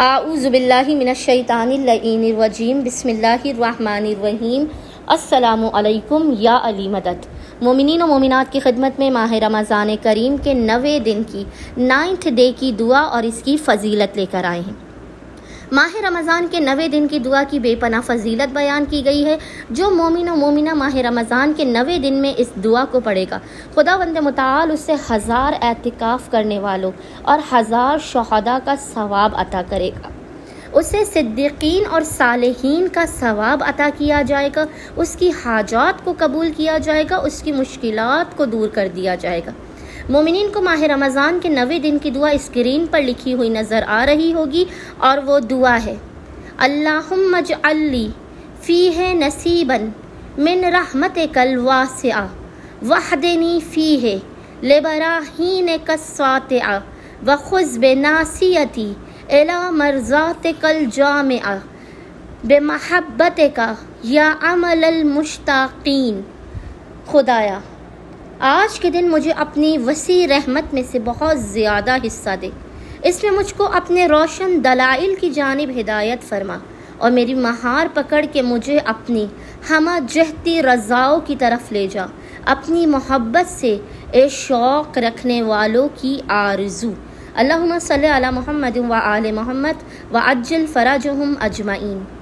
आऊज़ुबिल्लाहि मिनश्शैतानिर्रजीम बिस्मिल्लाहिर्रहमानिर्रहीम। अस्सलामु अलैकुम या अली मदद। मोमिनीन व मोमिनात की खिदमत में माह रमज़ान करीम के 90 दिन की 9th डे की दुआ और इसकी फ़जीलत लेकर आए हैं। माह रमज़ान के 90 दिन की दुआ की बेपनाह फ़जीलत बयान की गई है। जो मोमिन व मोमिना माह रमज़ान के 90 दिन में इस दुआ को पढ़ेगा, खुदावंद मुताल उससे 1000 एतिकाफ़ करने वालों और 1000 शुहदा का सवाब अता करेगा। उसे सिद्दीकीन और सालेहीन का सवाब अता किया जाएगा। उसकी हाजात को कबूल किया जाएगा, उसकी मुश्किलात को दूर कर दिया जाएगा। मोमिनीन को माह रमज़ान के 90 दिन की दुआ स्क्रीन पर लिखी हुई नज़र आ रही होगी और वो दुआ है, अल्लाहुम्मा जअल्ली फ़ीहे नसीबन मिन रहमतिकल वासिआ वहदनी फ़ीहे लिबराहीनिका स्वातिआ व खुज़ बिनासियती इला मरज़ातिकल जामिआ बिमहब्बतिका या अमलल मुश्ताक़ीन। खुदाया, आज के दिन मुझे अपनी वसी रहमत में से बहुत ज़्यादा हिस्सा दे। इसमें मुझको अपने रोशन दलाइल की जानिब हिदायत फरमा और मेरी महार पकड़ के मुझे अपनी हमा जहती रज़ाओं की तरफ ले जा, अपनी मोहब्बत से ए शौक़ रखने वालों की आरज़ू। अल्लाहुम्मा सल्ली अला मुहम्मद व आले मुहम्मद व अज्जिल फ़रजहुम अजमईन।